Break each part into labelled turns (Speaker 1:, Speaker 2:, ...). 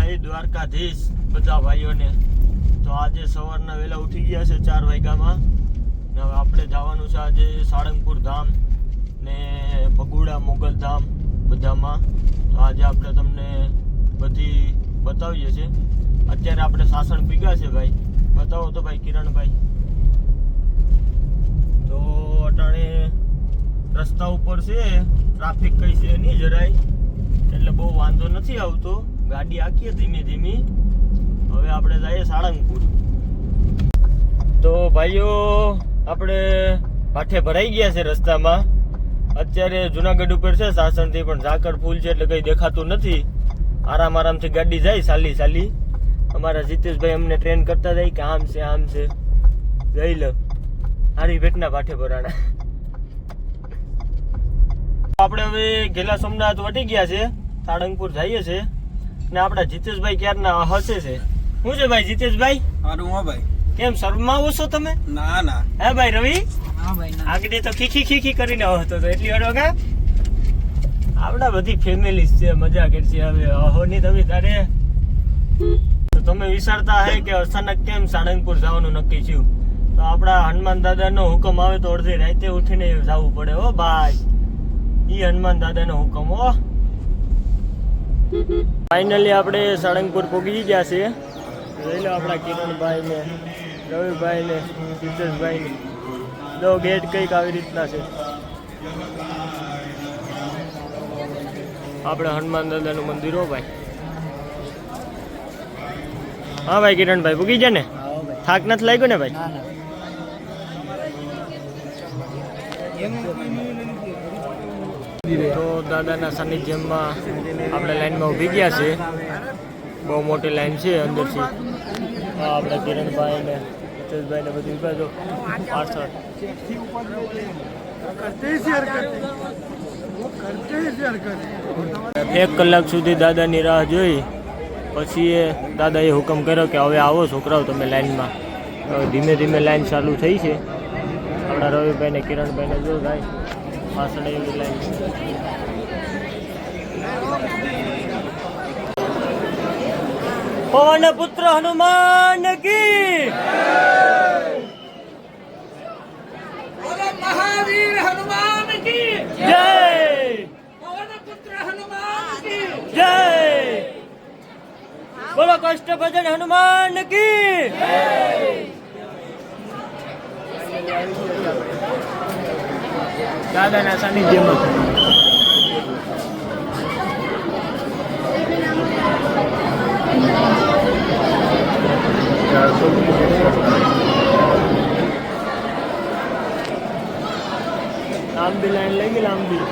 Speaker 1: જય દ્વારકાધીશ બધા ભાઈઓને। તો આજે સવારના વહેલા ઉઠી ગયા છે 4 વાગ્યામાં ને હવે આપણે જવાનું છે આજે સાળંગપુર ધામ ને ભગુડા મોગલ ધામ બધામાં। તો આજે આપણે તમને બધી બતાવીએ છીએ। અત્યારે આપણે સાસણ પીગા છે ભાઈ, બતાવો તો ભાઈ કિરણભાઈ। તો અટાણે રસ્તા ઉપર છે, ટ્રાફિક કઈ છે નહીં જરાય, એટલે બહુ વાંધો નથી આવતો, ગાડી આખીએ ધીમે ધીમી। હવે આપણે જઈએ સાળંગપુર। તો ભાઈઓ આપણે ભાઠે ભરાઈ ગયા છે રસ્તામાં। અત્યારે જુનાગઢ ઉપર છે સાસણથી, પણ ઝાકળ ફૂલ છે એટલે કંઈ દેખાતું નથી। આરામથી ગાડી જાય સાલી। અમારા જીતેશભાઈ અમને ટ્રેન કરતા જાય કે આમ છે જઈ લો હારી પેટના ભાઠે ભરાણા। આપણે હવે ગેલા સોમનાથ વટી ગયા છે, સાળંગપુર જઈએ છે ને આપણા જીતેશભાઈ ક્યારના હસે છે। શું છે ભાઈ જીતેશભાઈ?
Speaker 2: સારું હો ભાઈ।
Speaker 1: કેમ શરમાવો છો તમે?
Speaker 2: ના ના।
Speaker 1: હે ભાઈ રવિ?
Speaker 2: હા ભાઈ ના।
Speaker 1: આગળ તો ખીખી કરીને આવતો તો એટલી અડોગા। આપણા બધી ફેમિલી છે, મજા કરશે હવે। અહોની તમે તારે તો તમે વિચારતા હે કે અચાનક કેમ સાળંગપુર જવાનું નક્કી થયું? તો આપણા હનુમાન દાદાનો હુકમ આવે તો અડધી રાતે ઉઠીને જવું પડે હો ભાઈ। ઈ હનુમાન દાદાનો હુકમ હો। ફાઇનલી આપણે સાળંગપુર પહોંચી ગયા છે। જોઈ લો આપણા કિરણભાઈ ને રવિભાઈ ને જીતેશભાઈ ને, જો ગેટ કંઈક આવી રીતના છે। આપણે હનુમાન દાદાનું મંદિર હો ભાઈ। હા ભાઈ કિરણભાઈ પૂગી જાય ને? થાક નથી લાગ્યો ને ભાઈ? તો દાદાના સાનિધ્યમાં આપણે લાઈનમાં ઊભી ગયા છે, બહુ મોટી લાઈન છે અંદરથી। આપણે કિરણભાઈ ને જીતેશભાઈ ને બધું ઊભા છો પાછળ। 1 કલાક સુધી દાદાની રાહ જોઈ, પછી દાદાએ હુકમ કર્યો કે હવે આવો છોકરાઓ તમે લાઈનમાં। ધીમે ધીમે લાઈન ચાલુ થઈ છે। આપણા રવિભાઈ ને કિરણભાઈ ને જો ભાઈ પાછળ એવી લાઈન છે। પવન પુત્ર હનુમાન કી
Speaker 2: મહાવીર હનુમાન કી
Speaker 1: જય,
Speaker 2: પવન પુત્ર હનુમાન કી
Speaker 1: જય, બોલો કષ્ટ ભજન હનુમાન કી દાદાના સાનિધ્યમાં લાંબી લાઈન લઈ ગઈ, લાંબી।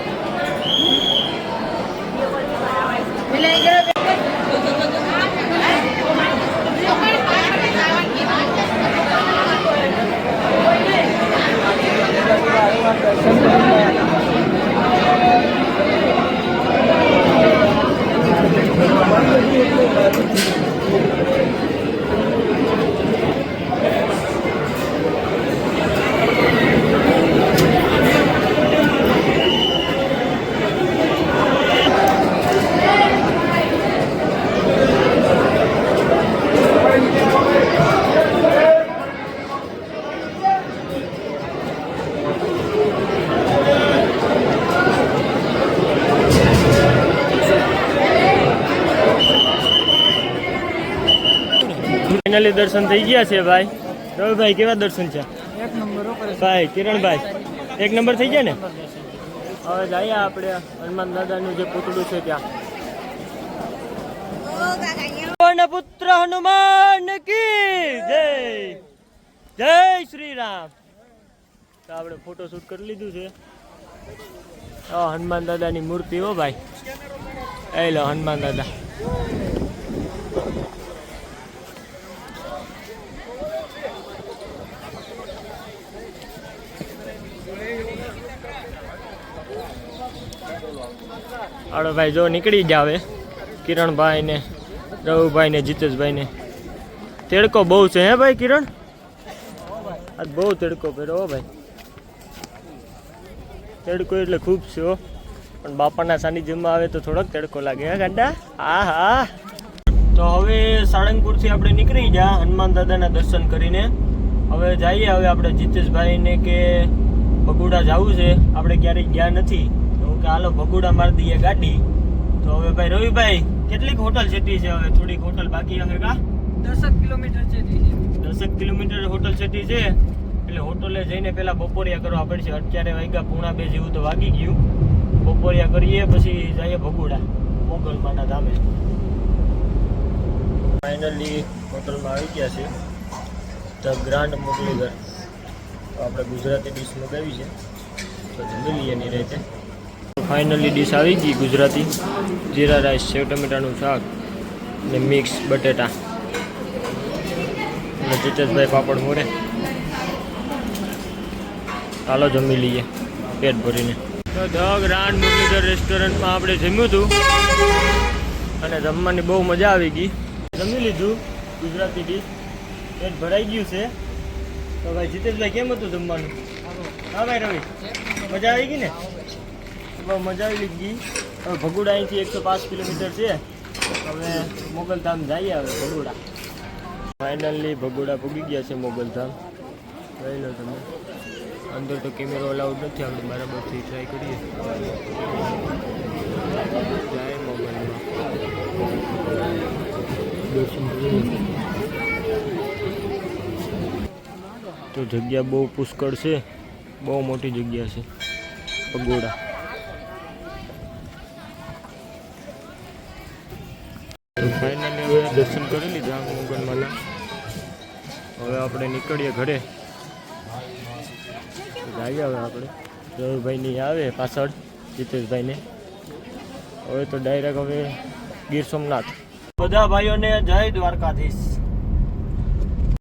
Speaker 1: ફાઇનલી દર્શન થઈ ગયા છે ભાઈ। રવિભાઈ કેવા દર્શન છે?
Speaker 2: 1 નંબર
Speaker 1: ભાઈ કિરણભાઈ 1 નંબર થઈ ગયા ને? હવે જઈએ આપણે હનુમાન દાદાનું જે પૂતળું છે ત્યાં। પુત્ર હનુમાન કી જય, જય શ્રી રામ। તો આપણે ફોટો શૂટ કરી લીધું છે। હનુમાન દાદાની મૂર્તિ હો ભાઈ, એ લો હનુમાન દાદા। આડો ભાઈ જો નીકળી જ આવે, કિરણભાઈ ને રવિભાઈ ને જીતેશભાઈ ને। તેડકો બહુ છે હે ભાઈ કિરણ? આજ બહુ તેડકો પડ્યો હો ભાઈ। તેડકો એટલે ખૂબ છે હો, પણ બાપાના સાનિધ્યમાં આવે તો થોડોક તડકો લાગે હે ગાડા। હા હા। તો સાળંગપુરથી આપણે નીકળી ગયા હનુમાન દાદાના દર્શન કરીને. હવે જઈએ આપણે જીતેશભાઈને કે ભગુડા જવું છે, આપણે ક્યારેય ગયા નથી તો કે હાલો ભગુડા મારી દઈએ ગાડી. તો હવે ભાઈ રવિભાઈ કેટલીક હોટલ સેટી છે? હવે થોડીક હોટલ બાકી હશે કા?
Speaker 2: 10 કિલોમીટર છે
Speaker 1: 10 કિલોમીટર હોટલ સેટી છે, એટલે હોટલે જઈને પેલા બપોરિયા કરવા પડશે. અત્યારે વાગ્યા 1:30 જેવું તો વાગી ગયું. બપોરિયા કરીએ પછી જઈએ ભગુડા મોગલમાના ધામે. ફાઇનલી હોટલમાં આવી ગયા છે, ધ ગ્રાન્ડ મુરલીધર. તો આપણે ગુજરાતી ડીશ મગાવી છે તો જમી લઈએ ની રીતે. ફાઇનલી ડીશ આવી ગઈ ગુજરાતી, જીરા રાઈસ, સેવ ટમેટાનું શાક ને મિક્સ બટેટા અને જીતેશભાઈ પાપડ મોરે. ચાલો જમી લઈએ પેટ ભરીને. તો ધ ગ્રાન્ડ મુરલીધર રેસ્ટોરન્ટમાં આપણે જમ્યું હતું અને જમવાની બહુ મજા આવી ગઈ. જમી લીધું ગુજરાતી ડીશ, પેટ ભરાઈ ગયું છે. તો ભાઈ જીતેશભાઈ કેમ હતું જમવાનું? હા ભાઈ રવિ, મજા આવી ગઈ ને? બહુ મજા આવી ગઈ. હવે ભગુડા અહીંથી 105 કિલોમીટર છે. હવે મોગલધામ જઈએ. હવે ભગુડા ફાઇનલી ભગુડા પૂગી ગયા છે મોગલધામ. જોઈ લો તમે, અંદર તો કેમેરો અલાઉડ નથી, આપણે બરાબરથી ટ્રાય કરીએ. જાય મોબાઈલમાં દર્શન કરીએ. તો જગ્યા બહુ પુષ્કળ છે, બહુ મોટી જગ્યા છે ભગોડા. તો ફાઇનલી હવે દર્શન કરી લીધા મોગલમાના. હવે આપણે નીકળીએ ઘરે. જઈએ હવે આપણે રવિભાઈની આવે પાછળ જીતેશભાઈને. હવે તો ડાયરેક્ટ હવે ગીર સોમનાથ. બધા ભાઈઓને જય દ્વારકાધીશ.